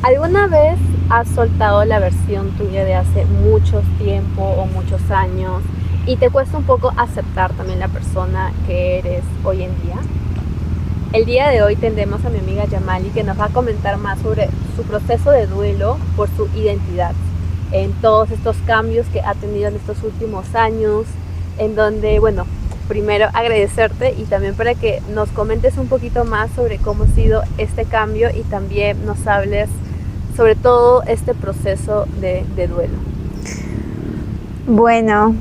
¿Alguna vez has soltado la versión tuya de hace mucho tiempo o muchos años y te cuesta un poco aceptar también la persona que eres hoy en día? El día de hoy tendremos a mi amiga Yamali, que nos va a comentar más sobre su proceso de duelo por su identidad, en todos estos cambios que ha tenido en estos últimos años, en donde, bueno, primero agradecerte y también para que nos comentes un poquito más sobre cómo ha sido este cambio y también nos hables sobre todo este proceso de duelo. Bueno,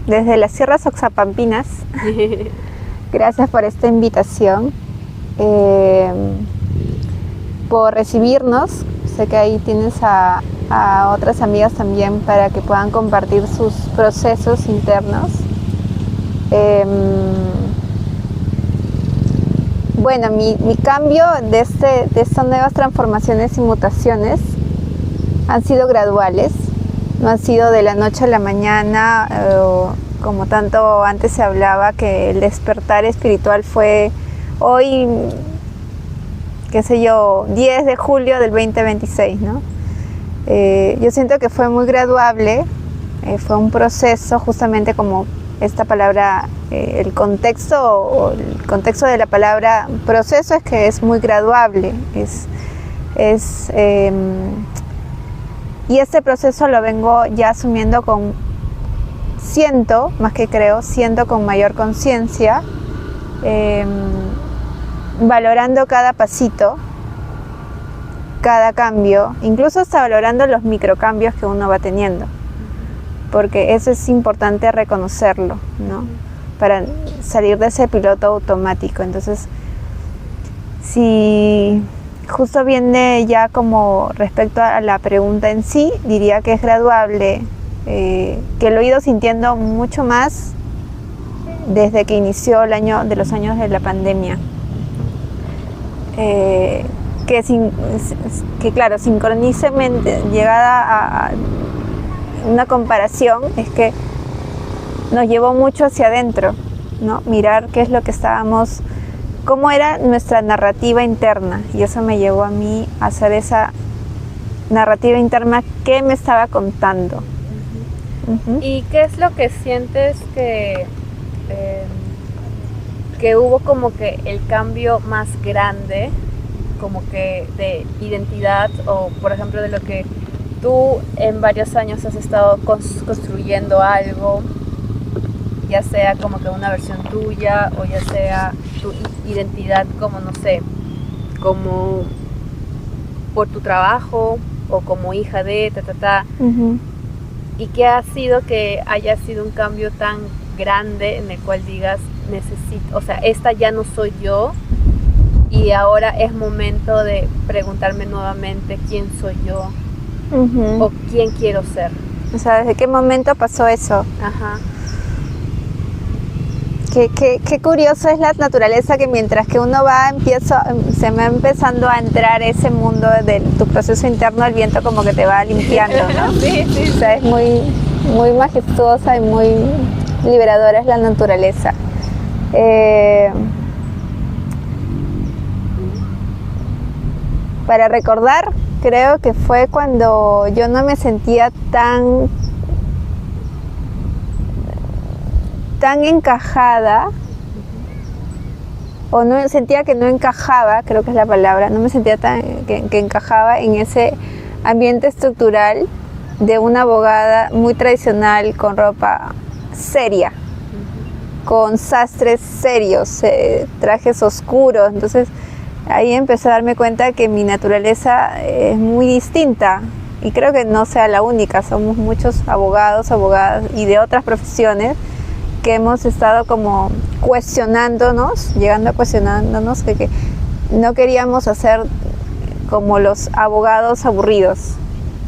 desde las Sierras Oxapampinas, gracias por esta invitación, por recibirnos. Sé que ahí tienes a otras amigas también para que puedan compartir sus procesos internos. Bueno, mi cambio de estas nuevas transformaciones y mutaciones han sido graduales, no han sido de la noche a la mañana, como tanto antes se hablaba que el despertar espiritual fue hoy, qué sé yo, 10 de julio del 2026, ¿no? Yo siento que fue muy graduable, fue un proceso, justamente como esta palabra, el contexto de la palabra proceso es que es muy graduable, y este proceso lo vengo ya asumiendo siento con mayor conciencia, valorando cada pasito, cada cambio, incluso hasta valorando los microcambios que uno va teniendo, porque eso es importante reconocerlo, ¿no? Para salir de ese piloto automático. Entonces, si justo viene ya como respecto a la pregunta en sí, diría que es graduable, que lo he ido sintiendo mucho más desde que inició los años de la pandemia. Que claro, sincronísamente, llegada a una comparación, es que nos llevó mucho hacia adentro, ¿no? Mirar qué es lo que estábamos, cómo era nuestra narrativa interna, y eso me llevó a mí a hacer esa narrativa interna que me estaba contando. ¿Y qué es lo que sientes que hubo como que el cambio más grande, como que de identidad, o por ejemplo de lo que tú en varios años has estado construyendo algo, ya sea como que una versión tuya o ya sea tu identidad como, no sé, como por tu trabajo o como hija de y que ha sido que haya sido un cambio tan grande en el cual digas, necesito, o sea, esta ya no soy yo y ahora es momento de preguntarme nuevamente quién soy yo o quién quiero ser. O sea, ¿desde qué momento pasó eso? Ajá. Qué curioso es la naturaleza, que mientras que uno se va empezando a entrar ese mundo de tu proceso interno, el viento como que te va limpiando, ¿no? Sí. O sea, es muy, muy majestuosa y muy liberadora es la naturaleza. Para recordar, creo que fue cuando yo no me sentía tan encajada, o no sentía que no encajaba, creo que es la palabra, no me sentía que encajaba en ese ambiente estructural de una abogada muy tradicional, con ropa seria, con sastres serios, trajes oscuros. Entonces ahí empecé a darme cuenta que mi naturaleza es muy distinta, y creo que no sea la única, somos muchos abogados, abogadas y de otras profesiones que hemos estado como llegando a cuestionándonos que no queríamos hacer como los abogados aburridos,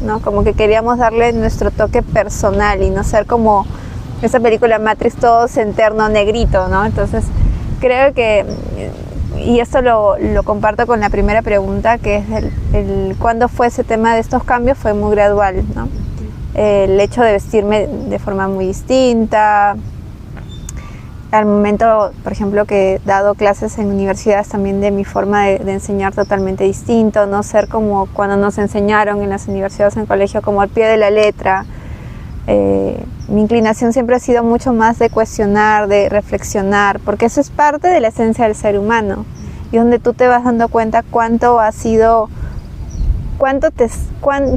¿no? Como que queríamos darle nuestro toque personal y no ser como esa película Matrix, todo centerno, negrito, ¿no? Entonces creo que, y esto lo comparto con la primera pregunta, que es ¿cuándo fue ese tema de estos cambios? Fue muy gradual, ¿no? El hecho de vestirme de forma muy distinta, al momento, por ejemplo, que he dado clases en universidades también de mi forma de enseñar totalmente distinto, no ser como cuando nos enseñaron en las universidades, en el colegio, como al pie de la letra. Mi inclinación siempre ha sido mucho más de cuestionar, de reflexionar, porque eso es parte de la esencia del ser humano y donde tú te vas dando cuenta cuánto ha sido,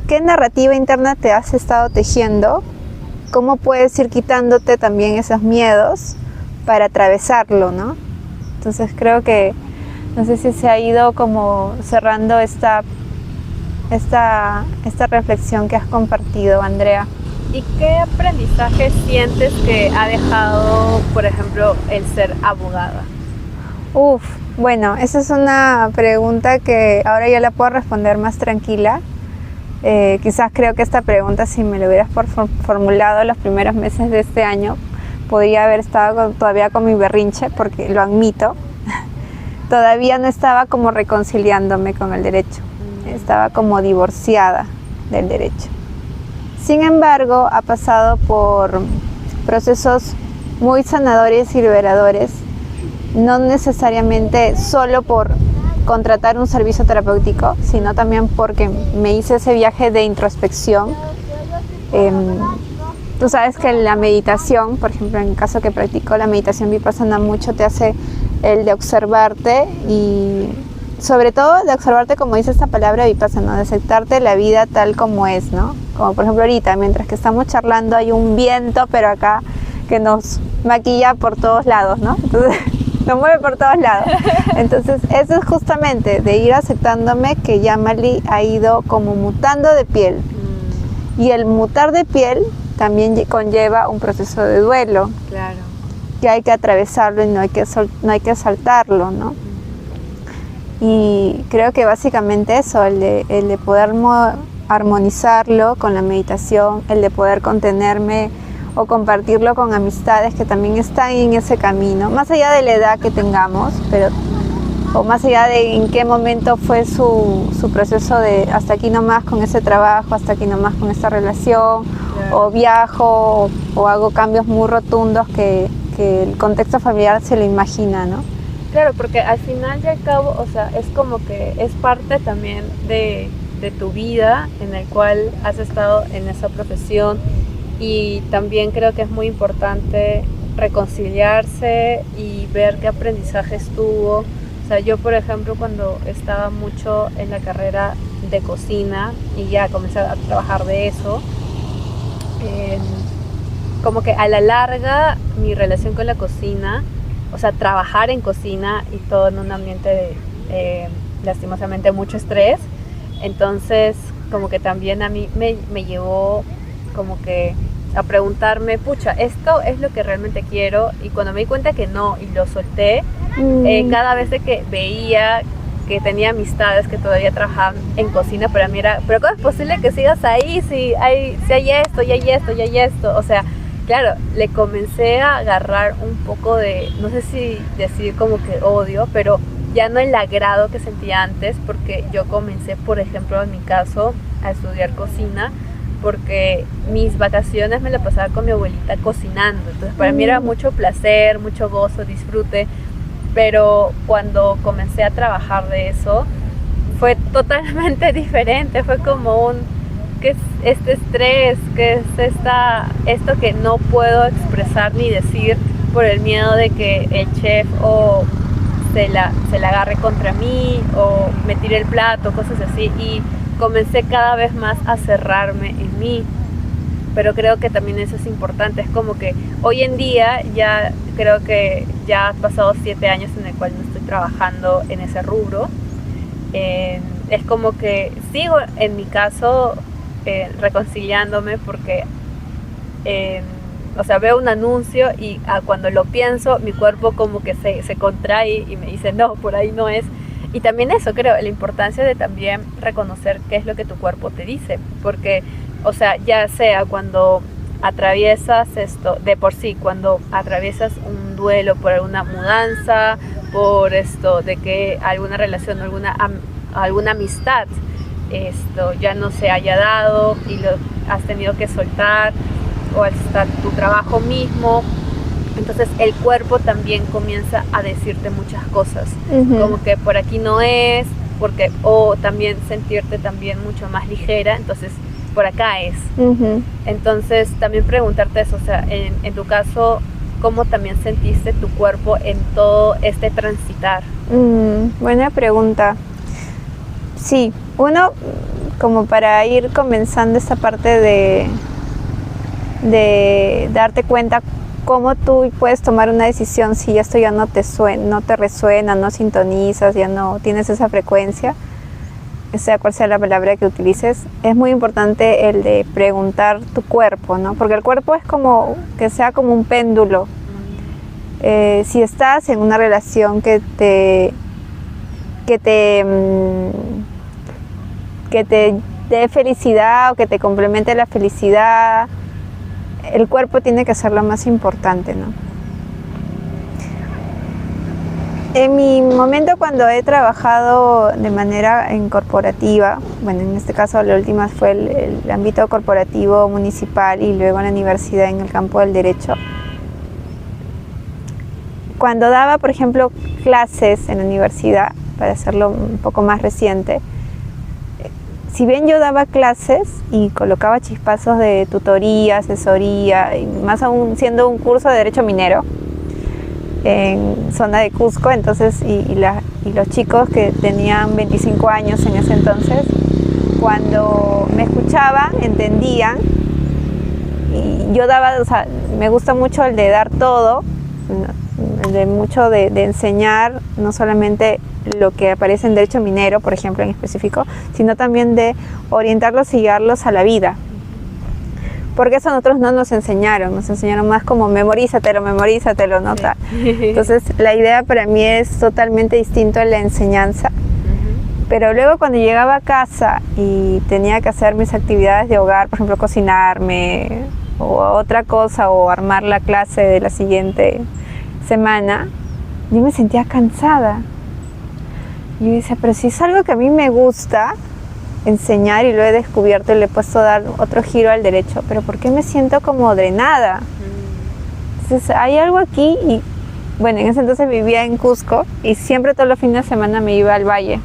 qué narrativa interna te has estado tejiendo, cómo puedes ir quitándote también esos miedos para atravesarlo, ¿no? Entonces creo que, no sé si se ha ido como cerrando esta reflexión que has compartido, Andrea. ¿Y qué aprendizaje sientes que ha dejado, por ejemplo, el ser abogada? Bueno, esa es una pregunta que ahora ya la puedo responder más tranquila. Quizás creo que esta pregunta, si me lo hubieras formulado los primeros meses de este año, podría haber estado todavía con mi berrinche, porque lo admito. Todavía no estaba como reconciliándome con el derecho. Estaba como divorciada del derecho. Sin embargo, ha pasado por procesos muy sanadores y liberadores, no necesariamente solo por contratar un servicio terapéutico, sino también porque me hice ese viaje de introspección. Tú sabes que la meditación, por ejemplo, en el caso que practico la meditación vipassana, mucho te hace el de observarte y sobre todo de observarte, como dice esta palabra vipassana, de aceptarte la vida tal como es, ¿no? Como por ejemplo ahorita, mientras que estamos charlando hay un viento, pero acá que nos maquilla por todos lados, ¿no? Entonces, nos mueve por todos lados. Entonces, eso es justamente de ir aceptándome que Yamali ha ido como mutando de piel. Y el mutar de piel también conlleva un proceso de duelo. Claro. Que hay que atravesarlo y no hay que saltarlo, ¿no? Y creo que básicamente eso, el de poder armonizarlo con la meditación, el de poder contenerme o compartirlo con amistades que también están en ese camino, más allá de la edad que tengamos, o más allá de en qué momento fue su proceso de hasta aquí nomás con ese trabajo, hasta aquí nomás con esta relación, claro. O viajo o hago cambios muy rotundos que el contexto familiar se lo imagina, ¿no? Claro, porque al final y al cabo, o sea, es como que es parte también de tu vida en el cual has estado en esa profesión. Y también creo que es muy importante reconciliarse y ver qué aprendizajes tuvo. O sea, yo por ejemplo cuando estaba mucho en la carrera de cocina y ya comencé a trabajar de eso, como que a la larga mi relación con la cocina, o sea, trabajar en cocina y todo en un ambiente de lastimosamente mucho estrés, entonces como que también a mí me llevó como que a preguntarme, pucha, ¿esto es lo que realmente quiero? Y cuando me di cuenta que no y lo solté, cada vez de que veía que tenía amistades que todavía trabajaban en cocina, para mí era, ¿pero cómo es posible que sigas ahí si hay esto, y hay esto, y hay esto? O sea, claro, le comencé a agarrar un poco de, no sé si decir como que odio, pero ya no el agrado que sentía antes, porque yo comencé, por ejemplo, en mi caso, a estudiar cocina, porque mis vacaciones me la pasaba con mi abuelita cocinando. Entonces para mí era mucho placer, mucho gozo, disfrute, pero cuando comencé a trabajar de eso, fue totalmente diferente. Fue como ¿qué es este estrés? ¿Qué es esto que no puedo expresar ni decir por el miedo de que el chef o se la agarre contra mí o me tire el plato, cosas así? Y comencé cada vez más a cerrarme en mí, pero creo que también eso es importante. Es como que hoy en día ya creo que ya han pasado 7 años en el cual no estoy trabajando en ese rubro. Es como que sigo en mi caso reconciliándome porque o sea, veo un anuncio y cuando lo pienso mi cuerpo como que se contrae y me dice no, por ahí no es. Y también eso, creo, la importancia de también reconocer qué es lo que tu cuerpo te dice. Porque, o sea, ya sea cuando atraviesas esto, de por sí, cuando atraviesas un duelo por alguna mudanza, por esto, de que alguna relación, alguna amistad, esto ya no se haya dado y lo has tenido que soltar, o hasta tu trabajo mismo, Entonces el cuerpo también comienza a decirte muchas cosas, Ujú. como que por aquí no es, porque, o también sentirte también mucho más ligera, entonces por acá es. Ujú. Entonces también preguntarte eso, o sea, en tu caso, ¿cómo también sentiste tu cuerpo en todo este transitar? Buena pregunta. Sí, uno, como para ir comenzando esta parte de darte cuenta cómo tú puedes tomar una decisión si esto ya no no te resuena, no sintonizas, ya no tienes esa frecuencia, sea cual sea la palabra que utilices, es muy importante el de preguntar tu cuerpo, ¿no? Porque el cuerpo es como que sea como un péndulo. Si estás en una relación que te dé felicidad o que te complemente la felicidad, el cuerpo tiene que ser lo más importante, ¿no? En mi momento cuando he trabajado de manera corporativa, bueno, en este caso la última fue el ámbito corporativo municipal y luego en la universidad en el campo del derecho. Cuando daba, por ejemplo, clases en la universidad, para hacerlo un poco más reciente, si bien yo daba clases y colocaba chispazos de tutoría, asesoría, y más aún siendo un curso de derecho minero en zona de Cusco, entonces, y los chicos que tenían 25 años en ese entonces, cuando me escuchaban, entendían, y yo daba, o sea, me gusta mucho el de dar todo, de enseñar no solamente lo que aparece en derecho minero, por ejemplo, en específico, sino también de orientarlos y guiarlos a la vida. Porque eso a nosotros no nos enseñaron más como memorízatelo, ¿no? Sí. Entonces la idea para mí es totalmente distinto a la enseñanza. Pero luego cuando llegaba a casa y tenía que hacer mis actividades de hogar, por ejemplo cocinarme o otra cosa o armar la clase de la siguiente semana, yo me sentía cansada. Y yo decía, pero si es algo que a mí me gusta enseñar y lo he descubierto y le he puesto a dar otro giro al derecho, pero ¿por qué me siento como drenada? Entonces hay algo aquí y bueno, en ese entonces vivía en Cusco y siempre todos los fines de semana me iba al valle.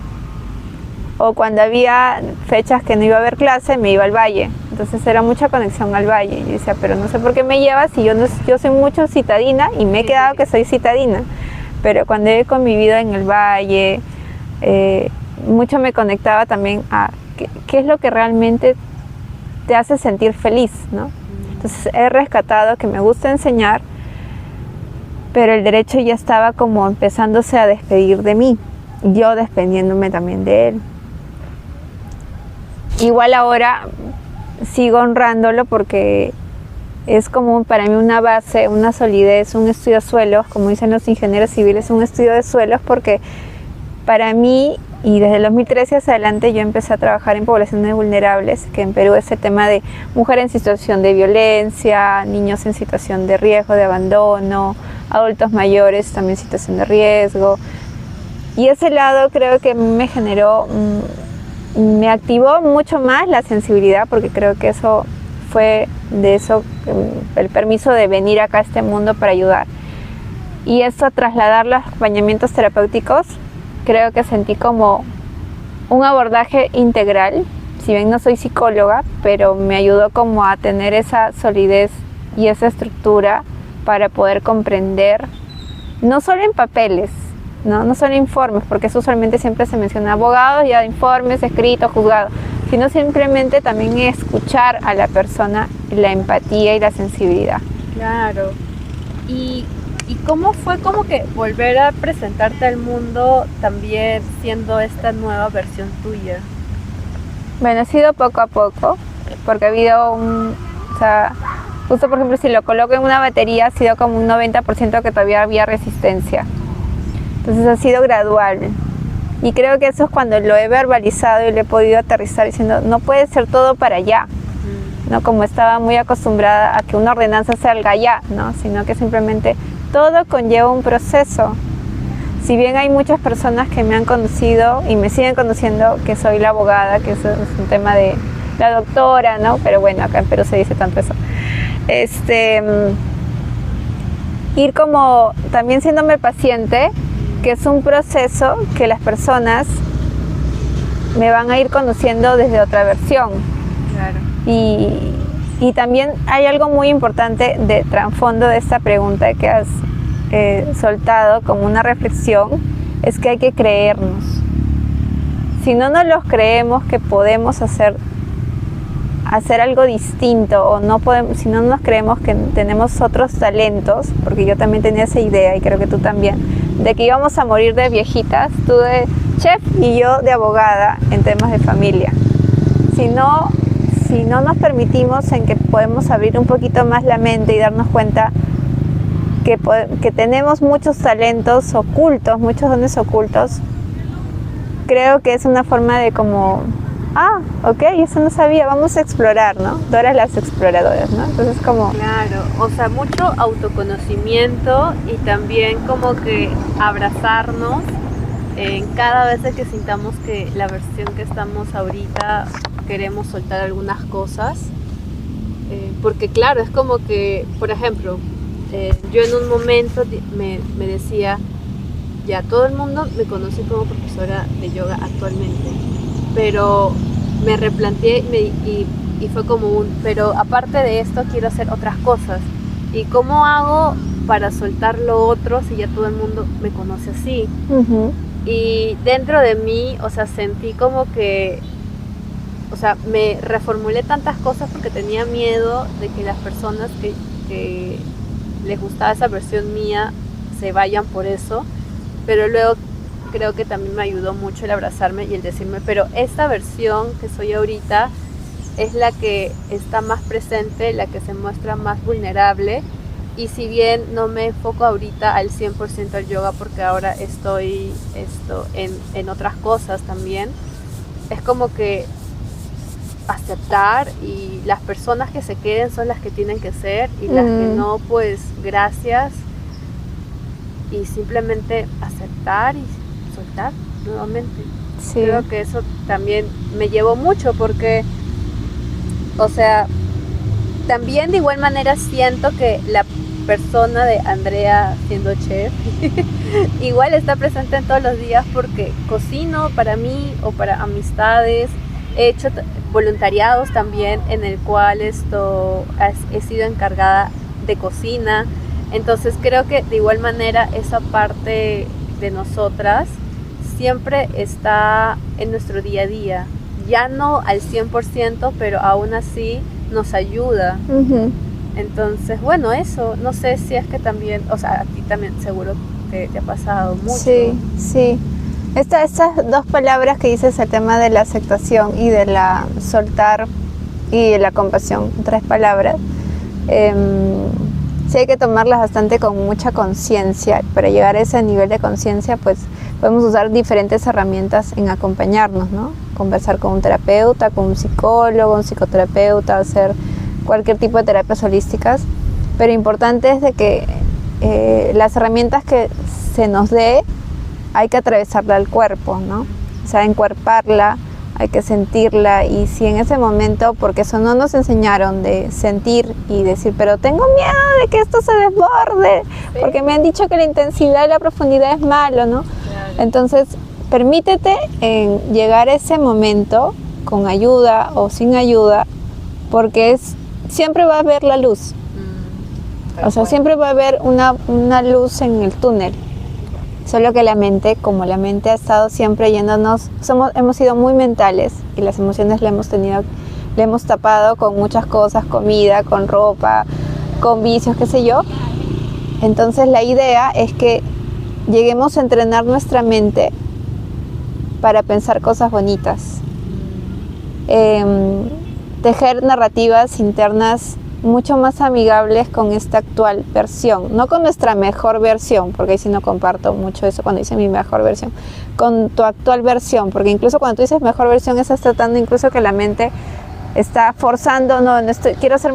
O cuando había fechas que no iba a haber clase, me iba al valle. Entonces era mucha conexión al valle. Y decía, pero no sé por qué me llevas si yo soy mucho citadina y me he quedado que soy citadina. Pero cuando he convivido en el valle, mucho me conectaba también a qué es lo que realmente te hace sentir feliz, ¿no? Entonces he rescatado que me gusta enseñar, pero el derecho ya estaba como empezándose a despedir de mí, yo dependiéndome también de él. Igual ahora sigo honrándolo porque es como para mí una base, una solidez, un estudio de suelos, como dicen los ingenieros civiles, un estudio de suelos porque para mí, y desde el 2013 hacia adelante yo empecé a trabajar en poblaciones vulnerables, que en Perú es el tema de mujeres en situación de violencia, niños en situación de riesgo, de abandono, adultos mayores también en situación de riesgo. Y ese lado creo que me generó, me activó mucho más la sensibilidad, porque creo que eso fue de eso, el permiso de venir acá a este mundo para ayudar. Y eso, trasladar los acompañamientos terapéuticos, creo que sentí como un abordaje integral, si bien no soy psicóloga, pero me ayudó como a tener esa solidez y esa estructura para poder comprender, no solo en papeles, no solo informes, porque eso usualmente siempre se menciona abogados, ya informes, escritos, juzgados, sino simplemente también escuchar a la persona, la empatía y la sensibilidad. Claro. ¿Y cómo fue como que volver a presentarte al mundo también siendo esta nueva versión tuya? Bueno, ha sido poco a poco, porque ha habido o sea, justo por ejemplo si lo coloco en una batería ha sido como un 90% que todavía había resistencia. Entonces ha sido gradual. Y creo que eso es cuando lo he verbalizado y lo he podido aterrizar diciendo, no puede ser todo para allá, ¿no? Como estaba muy acostumbrada a que una ordenanza salga ya, ¿no? Sino que simplemente todo conlleva un proceso. Si bien hay muchas personas que me han conocido y me siguen conociendo que soy la abogada, que eso es un tema de la doctora, ¿no? Pero bueno, acá en Perú se dice tanto eso. ir como también siéndome paciente, que es un proceso que las personas me van a ir conociendo desde otra versión. Claro. Y también hay algo muy importante de trasfondo de esta pregunta que has soltado como una reflexión, es que hay que creernos. Si no nos los creemos que podemos hacer algo distinto, o no podemos, si no nos creemos que tenemos otros talentos, porque yo también tenía esa idea y creo que tú también, de que íbamos a morir de viejitas, tú de chef y yo de abogada en temas de familia. Si no nos permitimos en que podemos abrir un poquito más la mente y darnos cuenta que tenemos muchos talentos ocultos, muchos dones ocultos, creo que es una forma de como, ok, eso no sabía, vamos a explorar, ¿no? Dora las exploradoras, ¿no? Entonces como... Claro, o sea, mucho autoconocimiento y también como que abrazarnos en cada vez que sintamos que la versión que estamos ahorita queremos soltar algunas cosas. Porque claro, es como que, por ejemplo, yo en un momento me decía, ya todo el mundo me conoce como profesora de yoga actualmente, pero me replanteé y fue como pero aparte de esto quiero hacer otras cosas. ¿Y cómo hago para soltar lo otro si ya todo el mundo me conoce así? Uh-huh. Y dentro de mí, o sea, sentí como que, o sea, me reformulé tantas cosas porque tenía miedo de que las personas que les gustaba esa versión mía se vayan por eso, pero luego creo que también me ayudó mucho el abrazarme y el decirme, pero esta versión que soy ahorita es la que está más presente, la que se muestra más vulnerable, y si bien no me enfoco ahorita al 100% al yoga porque ahora estoy en otras cosas también, es como que aceptar, y las personas que se queden son las que tienen que ser, y las que no, pues gracias, y simplemente aceptar y soltar nuevamente. Sí. Creo que eso también me llevó mucho porque, o sea, también de igual manera siento que la persona de Andrea siendo chef igual está presente en todos los días porque cocino para mí o para amistades, he hecho voluntariados también en el cual he sido encargada de cocina, entonces creo que de igual manera esa parte de nosotras siempre está en nuestro día a día, ya no al 100%, pero aún así nos ayuda. Uh-huh. Entonces, bueno, eso, no sé si es que también, o sea, a ti también seguro te ha pasado mucho. Sí, sí. Estas dos palabras que dices, el tema de la aceptación y de la soltar y de la compasión, 3 palabras, sí hay que tomarlas bastante con mucha conciencia. Para llegar a ese nivel de conciencia, pues podemos usar diferentes herramientas en acompañarnos, ¿no? Conversar con un terapeuta, con un psicólogo, un psicoterapeuta, hacer cualquier tipo de terapias holísticas, pero importante es de que las herramientas que se nos dé hay que atravesarla al cuerpo, ¿no? O sea, encuerparla, hay que sentirla, y si en ese momento, porque eso no nos enseñaron de sentir y decir, pero tengo miedo de que esto se desborde, sí, porque me han dicho que la intensidad y la profundidad es malo, ¿no? Claro. Entonces, permítete en llegar a ese momento con ayuda o sin ayuda, porque siempre va a haber la luz. O sea, siempre va a haber una luz en el túnel. Solo que la mente, como la mente ha estado siempre yéndonos, hemos sido muy mentales y las emociones le hemos tapado con muchas cosas, comida, con ropa, con vicios, qué sé yo. Entonces la idea es que lleguemos a entrenar nuestra mente para pensar cosas bonitas. Tejer narrativas internas mucho más amigables con esta actual versión, no con nuestra mejor versión, porque ahí sí no comparto mucho eso cuando dice mi mejor versión, con tu actual versión, porque incluso cuando tú dices mejor versión estás tratando incluso que la mente está forzando, quiero ser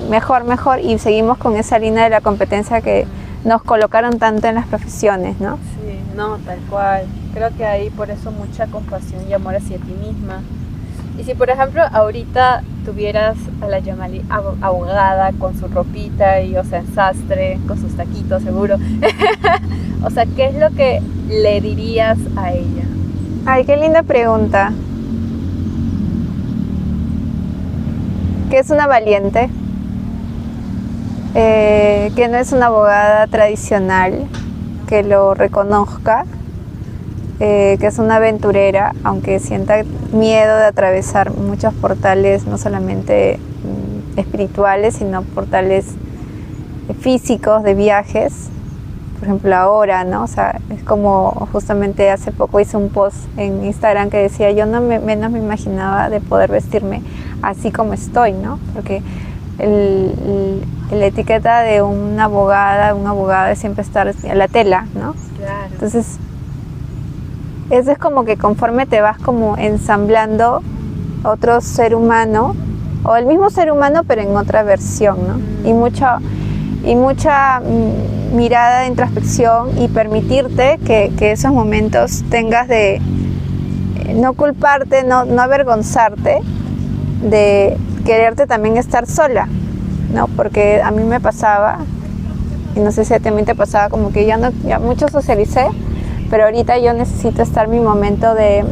mejor, y seguimos con esa línea de la competencia que nos colocaron tanto en las profesiones, ¿no? Sí, no, tal cual. Creo que hay por eso mucha compasión y amor hacia ti misma. Y si por ejemplo ahorita tuvieras a la Yamali abogada con su ropita y, o sea, en sastre, con sus taquitos seguro, o sea, ¿qué es lo que le dirías a ella? Ay, qué linda pregunta. Que es una valiente, que no es una abogada tradicional, que lo reconozca, que es una aventurera, aunque sienta miedo de atravesar muchos portales, no solamente espirituales, sino portales físicos de viajes. Por ejemplo, ahora, ¿no? O sea, es como justamente hace poco hice un post en Instagram que decía, yo menos me imaginaba de poder vestirme así como estoy, ¿no? Porque la etiqueta de una abogada, un abogado es siempre estar a la tela, ¿no? Claro. Entonces, eso es como que conforme te vas como ensamblando otro ser humano, o el mismo ser humano pero en otra versión, ¿no? Y mucha mirada de introspección y permitirte que esos momentos tengas de no culparte, no avergonzarte de quererte también estar sola, ¿no? Porque a mí me pasaba, y no sé si a ti también te pasaba, como que ya mucho socialicé, pero ahorita yo necesito estar en mi momento de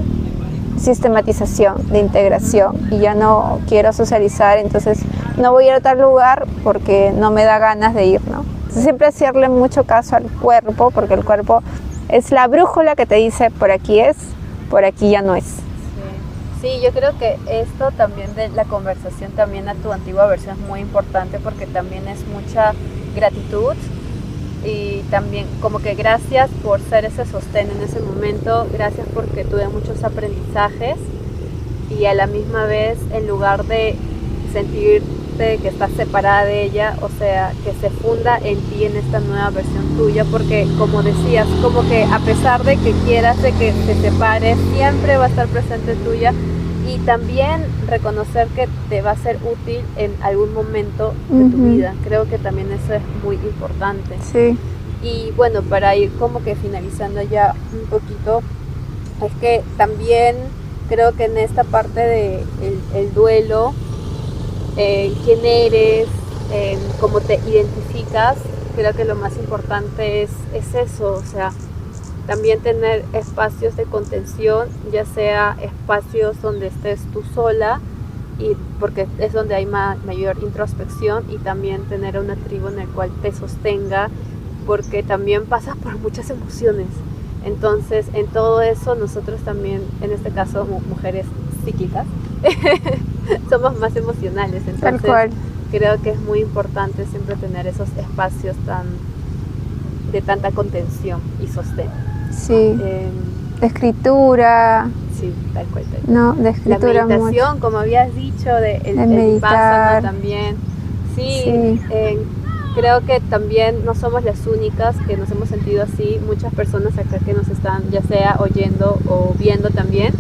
sistematización, de integración, y ya no quiero socializar, entonces no voy a ir a tal lugar porque no me da ganas de ir, ¿no? Entonces, siempre hacerle mucho caso al cuerpo, porque el cuerpo es la brújula que te dice por aquí es, por aquí ya no es. Sí, yo creo que esto también de la conversación también a tu antigua versión es muy importante, porque también es mucha gratitud y también como que gracias por ser ese sostén en ese momento, gracias porque tuve muchos aprendizajes, y a la misma vez, en lugar de sentirte que estás separada de ella, o sea, que se funda en ti, en esta nueva versión tuya, porque como decías, como que a pesar de que quieras de que te separes, siempre va a estar presente tuya, y también reconocer que te va a ser útil en algún momento de tu vida. Creo que también eso es muy importante. Sí. Y bueno, para ir como que finalizando ya un poquito, es que también creo que en esta parte de el duelo, quién eres, cómo te identificas, creo que lo más importante es eso, o sea, también tener espacios de contención, ya sea espacios donde estés tú sola, y porque es donde hay mayor introspección, y también tener una tribu en el cual te sostenga, porque también pasas por muchas emociones. Entonces, en todo eso, nosotros también, en este caso, mujeres psíquicas, somos más emocionales. Entonces, Tal cual. Creo que es muy importante siempre tener esos espacios de tanta contención y sostén. Sí. De escritura. Sí, tal cual. No, de escritura. La meditación, mucho. Como habías dicho, el meditar también. Sí. Creo que también no somos las únicas que nos hemos sentido así. Muchas personas acá que nos están ya sea oyendo o viendo también,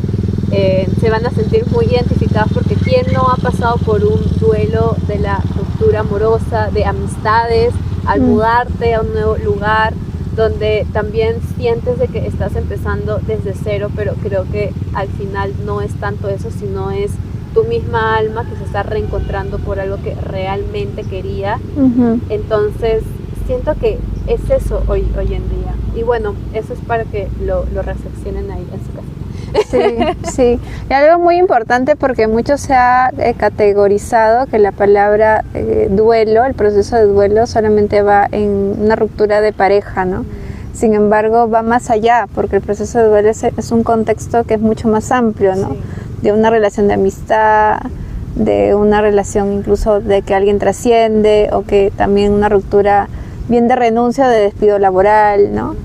se van a sentir muy identificadas, porque ¿quién no ha pasado por un duelo de la ruptura amorosa, de amistades, al mudarte a un nuevo lugar, donde también sientes de que estás empezando desde cero, pero creo que al final no es tanto eso, sino es tu misma alma que se está reencontrando por algo que realmente quería. Entonces siento que es eso hoy en día, y bueno, eso es para que lo reflexionen ahí en su casa. Sí. Y algo muy importante, porque mucho se ha categorizado que la palabra duelo, el proceso de duelo solamente va en una ruptura de pareja, ¿no? Sin embargo, va más allá, porque el proceso de duelo es un contexto que es mucho más amplio, ¿no? Sí. De una relación de amistad, de una relación incluso de que alguien trasciende, o que también una ruptura bien de renuncia o de despido laboral, ¿no?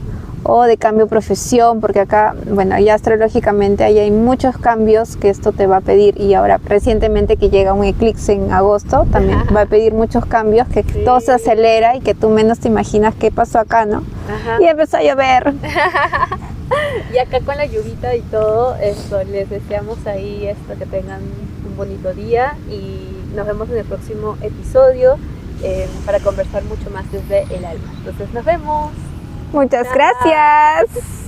O de cambio de profesión, porque acá, bueno, ya astrológicamente ahí hay muchos cambios que esto te va a pedir, y ahora recientemente que llega un eclipse en agosto, también va a pedir muchos cambios, que sí, todo se acelera y que tú menos te imaginas qué pasó acá, ¿no? Y empezó a llover. Y acá con la lluvita y todo esto, les deseamos ahí que tengan un bonito día, y nos vemos en el próximo episodio para conversar mucho más desde el alma. Entonces nos vemos. Muchas gracias.